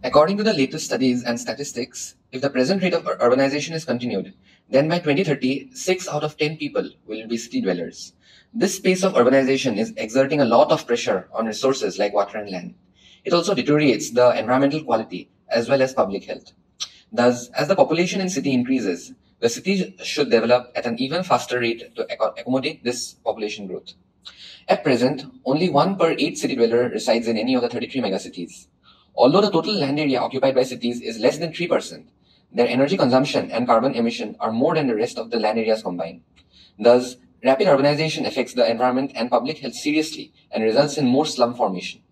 According to the latest studies and statistics, if the present rate of urbanization is continued, then by 2030, 6 out of 10 people will be city dwellers. This pace of urbanization is exerting a lot of pressure on resources like water and land. It also deteriorates the environmental quality as well as public health. Thus, as the population in city increases, the city should develop at an even faster rate to accommodate this population growth. At present, only 1 per 8 city dweller resides in any of the 33 megacities. Although the total land area occupied by cities is less than 3%, their energy consumption and carbon emission are more than the rest of the land areas combined. Thus, rapid urbanization affects the environment and public health seriously and results in more slum formation.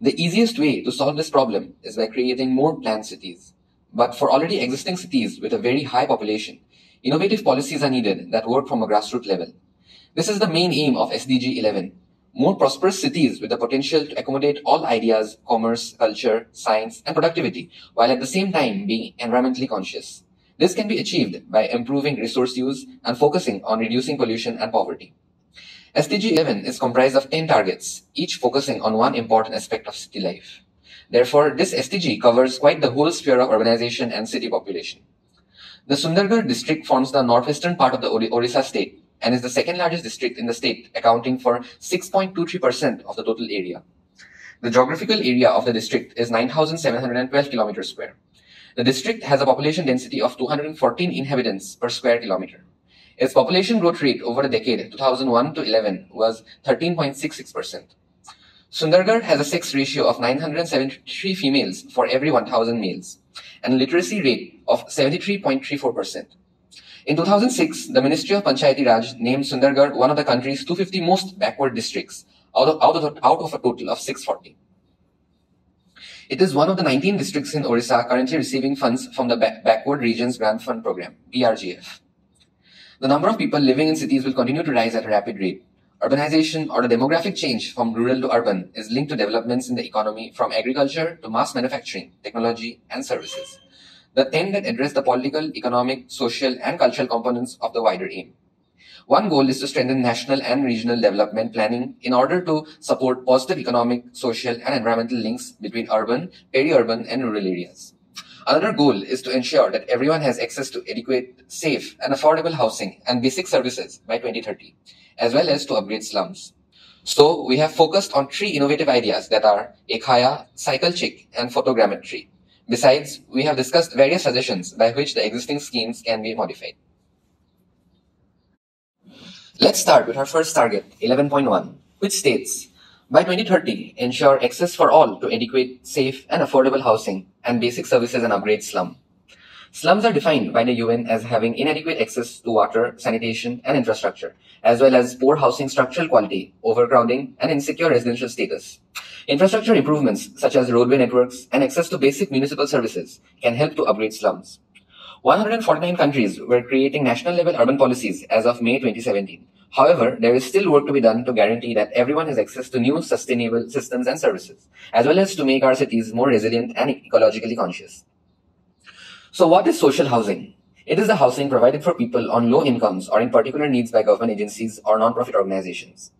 The easiest way to solve this problem is by creating more planned cities. But for already existing cities with a very high population, innovative policies are needed that work from a grassroots level. This is the main aim of SDG 11. More prosperous cities with the potential to accommodate all ideas, commerce, culture, science, and productivity, while at the same time being environmentally conscious. This can be achieved by improving resource use and focusing on reducing pollution and poverty. SDG 11 is comprised of 10 targets, each focusing on one important aspect of city life. Therefore, this SDG covers quite the whole sphere of urbanization and city population. The Sundargarh district forms the northwestern part of the Orissa state and is the second largest district in the state, accounting for 6.23% of the total area. The geographical area of the district is 9,712 kilometers square. The district has a population density of 214 inhabitants per square kilometer. Its population growth rate over the decade 2001 to 11 was 13.66%. Sundargarh has a sex ratio of 973 females for every 1,000 males and a literacy rate of 73.34%. In 2006, the Ministry of Panchayati Raj named Sundargarh one of the country's 250 most backward districts out of a total of 640. It is one of the 19 districts in Orissa currently receiving funds from the Backward Regions Grant Fund Program, BRGF. The number of people living in cities will continue to rise at a rapid rate. Urbanization, or the demographic change from rural to urban, is linked to developments in the economy from agriculture to mass manufacturing, technology, and services. The 10 that address the political, economic, social, and cultural components of the wider aim. One goal is to strengthen national and regional development planning in order to support positive economic, social, and environmental links between urban, peri-urban, and rural areas. Another goal is to ensure that everyone has access to adequate, safe, and affordable housing and basic services by 2030, as well as to upgrade slums. So, we have focused on 3 innovative ideas that are Ekhaya, Cycle Chick, and Photogrammetry. Besides, we have discussed various suggestions by which the existing schemes can be modified. Let's start with our first target, 11.1, which states, by 2030, ensure access for all to adequate, safe, and affordable housing and basic services and upgrade slum. Slums are defined by the UN as having inadequate access to water, sanitation, and infrastructure, as well as poor housing structural quality, overcrowding, and insecure residential status. Infrastructure improvements such as roadway networks and access to basic municipal services can help to upgrade slums. 149 countries were creating national-level urban policies as of May 2017. However, there is still work to be done to guarantee that everyone has access to new sustainable systems and services, as well as to make our cities more resilient and ecologically conscious. So what is social housing? It is the housing provided for people on low incomes or in particular needs by government agencies or non-profit organizations.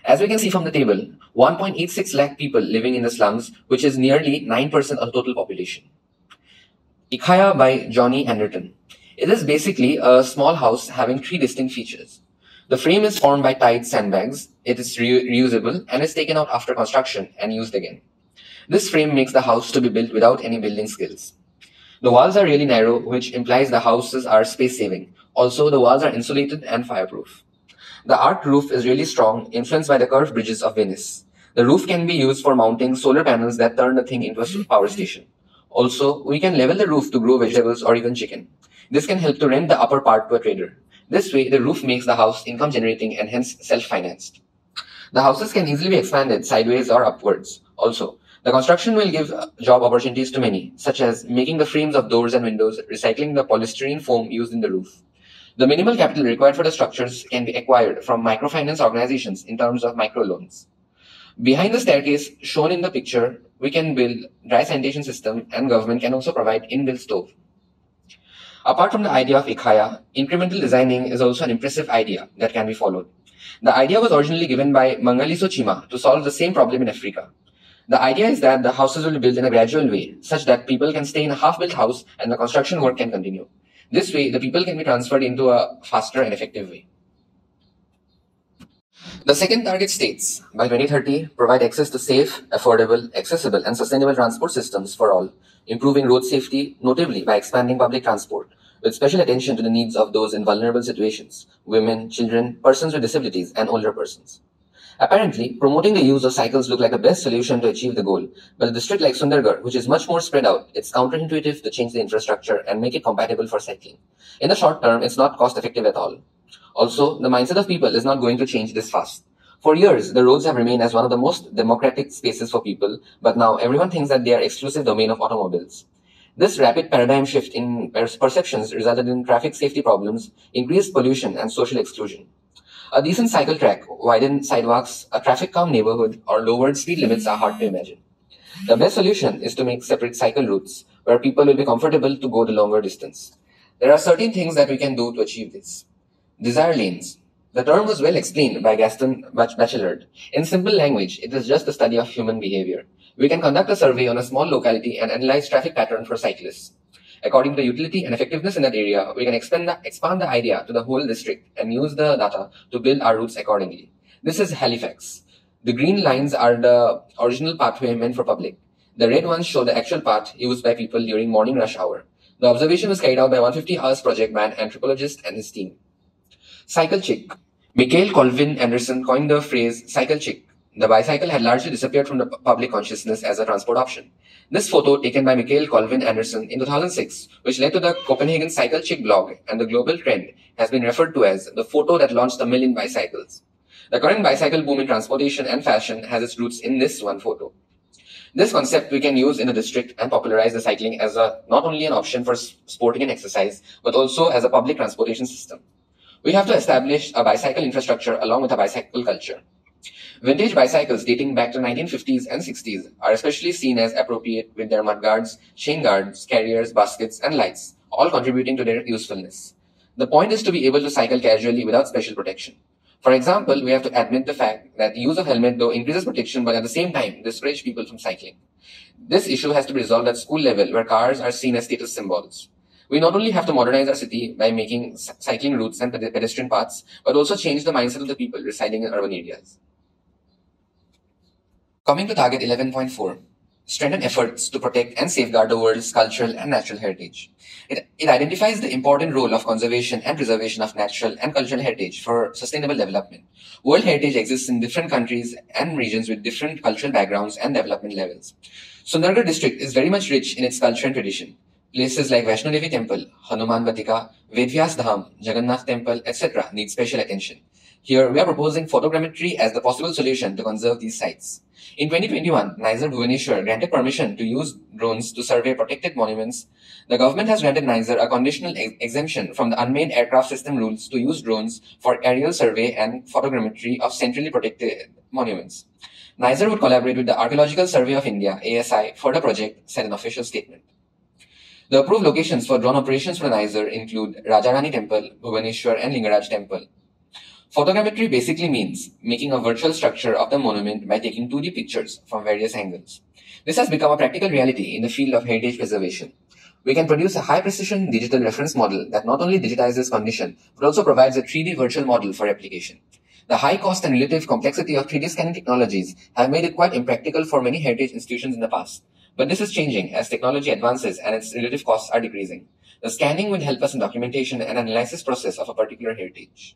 As we can see from the table, 1.86 lakh people living in the slums, which is nearly 9% of the total population. Ekhaya by Johnny Anderton. It is basically a small house having 3 distinct features. The frame is formed by tied sandbags, it is reusable and is taken out after construction and used again. This frame makes the house to be built without any building skills. The walls are really narrow, which implies the houses are space-saving. Also, the walls are insulated and fireproof. The arched roof is really strong, influenced by the curved bridges of Venice. The roof can be used for mounting solar panels that turn the thing into a power station. Also, we can level the roof to grow vegetables or even chicken. This can help to rent the upper part to a trader. This way, the roof makes the house income-generating and hence self-financed. The houses can easily be expanded sideways or upwards. Also, the construction will give job opportunities to many, such as making the frames of doors and windows, recycling the polystyrene foam used in the roof. The minimal capital required for the structures can be acquired from microfinance organizations in terms of microloans. Behind the staircase shown in the picture, we can build dry sanitation system and government can also provide inbuilt stove. Apart from the idea of Ekhaya, incremental designing is also an impressive idea that can be followed. The idea was originally given by Mangaliso Chima to solve the same problem in Africa. The idea is that the houses will be built in a gradual way, such that people can stay in a half-built house and the construction work can continue. This way, the people can be transferred into a faster and effective way. The second target states, by 2030, provide access to safe, affordable, accessible, and sustainable transport systems for all, improving road safety, notably by expanding public transport, with special attention to the needs of those in vulnerable situations, women, children, persons with disabilities, and older persons. Apparently, promoting the use of cycles look like the best solution to achieve the goal, but a district like Sundargarh, which is much more spread out, it's counterintuitive to change the infrastructure and make it compatible for cycling. In the short term, it's not cost-effective at all. Also, the mindset of people is not going to change this fast. For years, the roads have remained as one of the most democratic spaces for people, but now everyone thinks that they are exclusive domain of automobiles. This rapid paradigm shift in perceptions resulted in traffic safety problems, increased pollution, and social exclusion. A decent cycle track, widened sidewalks, a traffic-calm neighborhood, or lowered speed limits are hard to imagine. The best solution is to make separate cycle routes, where people will be comfortable to go the longer distance. There are certain things that we can do to achieve this. Desire lanes. The term was well explained by Gaston Bachelard. In simple language, it is just the study of human behavior. We can conduct a survey on a small locality and analyze traffic pattern for cyclists. According to the utility and effectiveness in that area, we can expand the idea to the whole district and use the data to build our routes accordingly. This is Halifax. The green lines are the original pathway meant for public. The red ones show the actual path used by people during morning rush hour. The observation was carried out by 150 hours project by an anthropologist and his team. Cycle chick. Mikhail Colvin Anderson coined the phrase cycle chick. The bicycle had largely disappeared from the public consciousness as a transport option. This photo, taken by Mikhail Colvin Anderson in 2006, which led to the Copenhagen Cycle Chick blog and the global trend, has been referred to as the photo that launched a million bicycles. The current bicycle boom in transportation and fashion has its roots in this one photo. This concept we can use in the district and popularize the cycling as not only an option for sporting and exercise, but also as a public transportation system. We have to establish a bicycle infrastructure along with a bicycle culture. Vintage bicycles dating back to 1950s and 60s are especially seen as appropriate with their mudguards, chain guards, carriers, baskets, and lights, all contributing to their usefulness. The point is to be able to cycle casually without special protection. For example, we have to admit the fact that the use of helmet though increases protection but at the same time discourages people from cycling. This issue has to be resolved at school level where cars are seen as status symbols. We not only have to modernize our city by making cycling routes and pedestrian paths, but also change the mindset of the people residing in urban areas. Coming to target 11.4, strengthen efforts to protect and safeguard the world's cultural and natural heritage. It identifies the important role of conservation and preservation of natural and cultural heritage for sustainable development. World heritage exists in different countries and regions with different cultural backgrounds and development levels. Sundargarh district is very much rich in its culture and tradition. Places like Vaishno Devi Temple, Hanuman Vatika, Vedvyas Dham, Jagannath Temple, etc. need special attention. Here, we are proposing photogrammetry as the possible solution to conserve these sites. In 2021, NISER Bhubaneswar granted permission to use drones to survey protected monuments. The government has granted NISER a conditional exemption from the unmanned aircraft system rules to use drones for aerial survey and photogrammetry of centrally protected monuments. NISER would collaborate with the Archaeological Survey of India, ASI, for the project, said an official statement. The approved locations for drone operations for NISER include Rajarani Temple, Bhubaneswar, and Lingaraj Temple. Photogrammetry basically means making a virtual structure of the monument by taking 2D pictures from various angles. This has become a practical reality in the field of heritage preservation. We can produce a high-precision digital reference model that not only digitizes condition, but also provides a 3D virtual model for replication. The high cost and relative complexity of 3D scanning technologies have made it quite impractical for many heritage institutions in the past. But this is changing as technology advances and its relative costs are decreasing. The scanning will help us in documentation and analysis process of a particular heritage.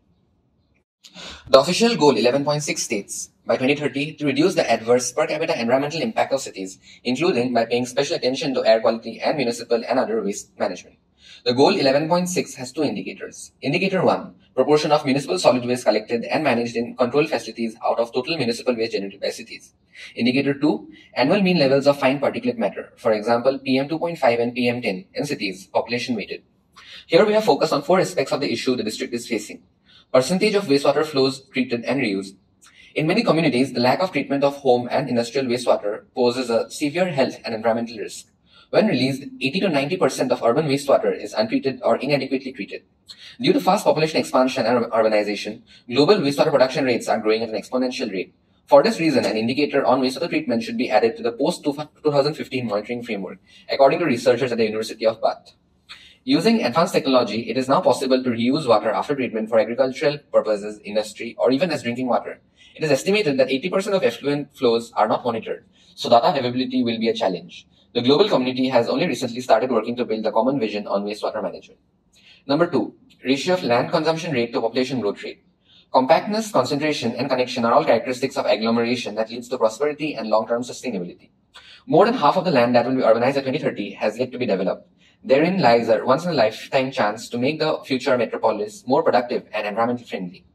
The official goal 11.6 states, by 2030, to reduce the adverse per capita environmental impact of cities, including by paying special attention to air quality and municipal and other waste management. The goal 11.6 has two indicators. Indicator 1, proportion of municipal solid waste collected and managed in control facilities out of total municipal waste generated by cities. Indicator 2, annual mean levels of fine particulate matter, for example PM2.5 and PM10 in cities, population weighted. Here we have focused on four aspects of the issue the district is facing. Percentage of wastewater flows treated and reused. In many communities, the lack of treatment of home and industrial wastewater poses a severe health and environmental risk. When released, 80 to 90% of urban wastewater is untreated or inadequately treated. Due to fast population expansion and urbanization, global wastewater production rates are growing at an exponential rate. For this reason, an indicator on wastewater treatment should be added to the post-2015 monitoring framework, according to researchers at the University of Bath. Using advanced technology, it is now possible to reuse water after treatment for agricultural purposes, industry, or even as drinking water. It is estimated that 80% of effluent flows are not monitored, so data availability will be a challenge. The global community has only recently started working to build a common vision on wastewater management. Number 2, ratio of land consumption rate to population growth rate. Compactness, concentration, and connection are all characteristics of agglomeration that leads to prosperity and long-term sustainability. More than half of the land that will be urbanized at 2030 has yet to be developed. Therein lies a once-in-a-lifetime chance to make the future metropolis more productive and environmentally friendly.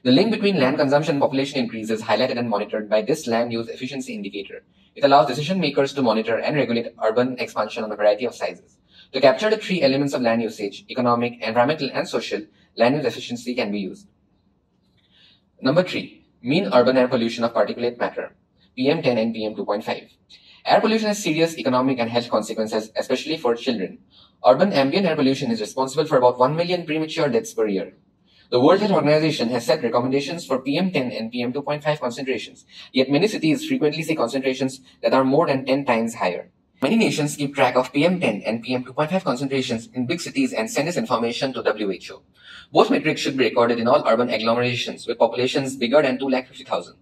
The link between land consumption and population increase is highlighted and monitored by this land use efficiency indicator. It allows decision makers to monitor and regulate urban expansion on a variety of sizes. To capture the three elements of land usage, economic, environmental, and social, land use efficiency can be used. Number 3, mean urban air pollution of particulate matter, PM10 and PM2.5. Air pollution has serious economic and health consequences, especially for children. Urban ambient air pollution is responsible for about 1 million premature deaths per year. The World Health Organization has set recommendations for PM10 and PM2.5 concentrations, yet many cities frequently see concentrations that are more than 10 times higher. Many nations keep track of PM10 and PM2.5 concentrations in big cities and send this information to WHO. Both metrics should be recorded in all urban agglomerations with populations bigger than 250,000.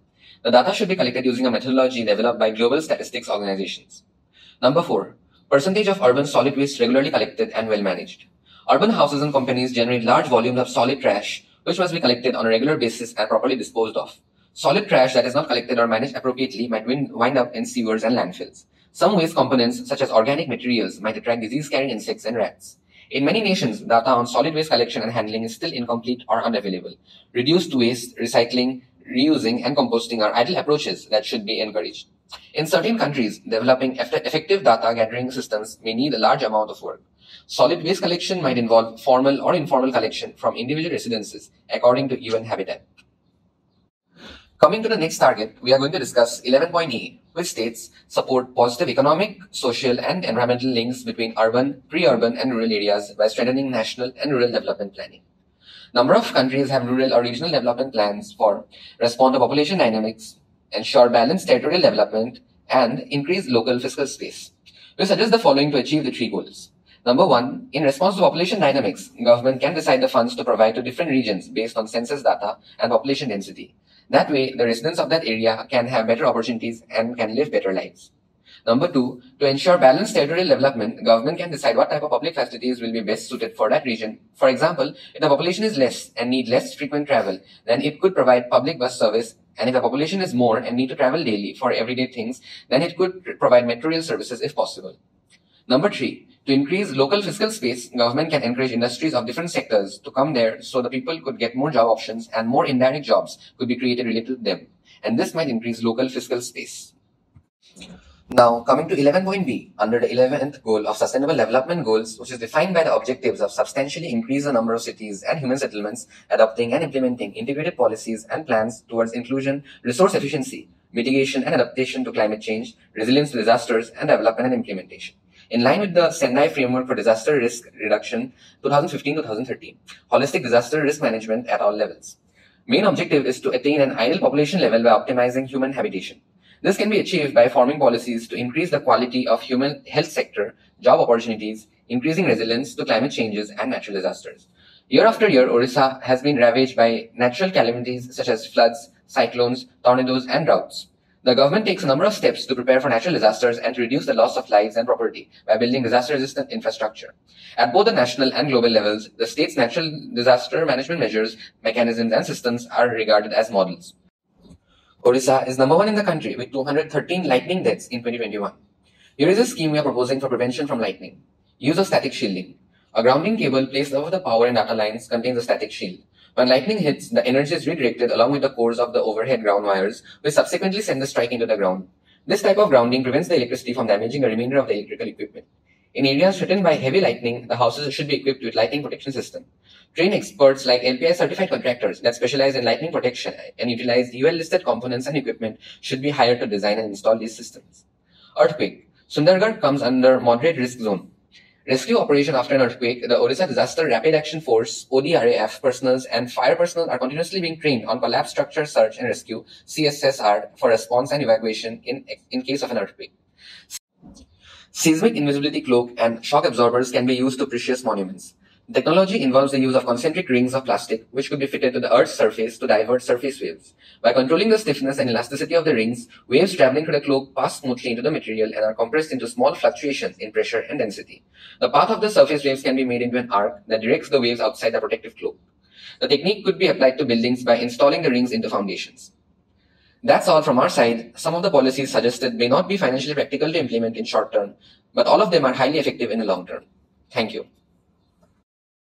The data should be collected using a methodology developed by global statistics organizations. Number 4, percentage of urban solid waste regularly collected and well managed. Urban houses and companies generate large volumes of solid trash, which must be collected on a regular basis and properly disposed of. Solid trash that is not collected or managed appropriately might wind up in sewers and landfills. Some waste components, such as organic materials, might attract disease-carrying insects and rats. In many nations, data on solid waste collection and handling is still incomplete or unavailable. Reduced waste, recycling, reusing, and composting are ideal approaches that should be encouraged. In certain countries, developing effective data gathering systems may need a large amount of work. Solid waste collection might involve formal or informal collection from individual residences, according to UN Habitat. Coming to the next target, we are going to discuss 11.E, which states support positive economic, social, and environmental links between urban, pre-urban, and rural areas by strengthening national and rural development planning. Number of countries have rural or regional development plans for respond to population dynamics, ensure balanced territorial development, and increase local fiscal space. We suggest the following to achieve the three goals. Number 1, in response to population dynamics, government can decide the funds to provide to different regions based on census data and population density. That way, the residents of that area can have better opportunities and can live better lives. Number 2, to ensure balanced territorial development, government can decide what type of public facilities will be best suited for that region. For example, if the population is less and need less frequent travel, then it could provide public bus service, and if the population is more and need to travel daily for everyday things, then it could provide metro rail services if possible. Number 3, to increase local fiscal space, government can encourage industries of different sectors to come there so the people could get more job options and more indirect jobs could be created related to them. And this might increase local fiscal space. Now, coming to 11.B, under the 11th goal of Sustainable Development Goals, which is defined by the objectives of substantially increase the number of cities and human settlements, adopting and implementing integrated policies and plans towards inclusion, resource efficiency, mitigation and adaptation to climate change, resilience to disasters, and development and implementation. In line with the Sendai Framework for Disaster Risk Reduction 2015-2030, holistic disaster risk management at all levels. Main objective is to attain an ideal population level by optimizing human habitation. This can be achieved by forming policies to increase the quality of human health sector, job opportunities, increasing resilience to climate changes and natural disasters. Year after year, Orissa has been ravaged by natural calamities such as floods, cyclones, tornadoes, and droughts. The government takes a number of steps to prepare for natural disasters and to reduce the loss of lives and property by building disaster-resistant infrastructure. At both the national and global levels, the state's natural disaster management measures, mechanisms, and systems are regarded as models. Orissa is number 1 in the country with 213 lightning deaths in 2021. Here is a scheme we are proposing for prevention from lightning. Use of static shielding. A grounding cable placed over the power and data lines contains a static shield. When lightning hits, the energy is redirected along with the cores of the overhead ground wires, which subsequently send the strike into the ground. This type of grounding prevents the electricity from damaging the remainder of the electrical equipment. In areas threatened by heavy lightning, the houses should be equipped with lightning protection system. Trained experts like LPI certified contractors that specialize in lightning protection and utilize UL listed components and equipment should be hired to design and install these systems. Earthquake. Sundargarh comes under moderate risk zone. Rescue operation after an earthquake, the Odisha Disaster Rapid Action Force, ODRAF personnel and fire personnel are continuously being trained on collapsed structure search and rescue, CSSR, for response and evacuation in case of an earthquake. Seismic invisibility cloak and shock absorbers can be used to precious monuments. The technology involves the use of concentric rings of plastic, which could be fitted to the Earth's surface to divert surface waves. By controlling the stiffness and elasticity of the rings, waves traveling through the cloak pass smoothly into the material and are compressed into small fluctuations in pressure and density. The path of the surface waves can be made into an arc that directs the waves outside the protective cloak. The technique could be applied to buildings by installing the rings into foundations. That's all from our side. Some of the policies suggested may not be financially practical to implement in short term, but all of them are highly effective in the long term. Thank you.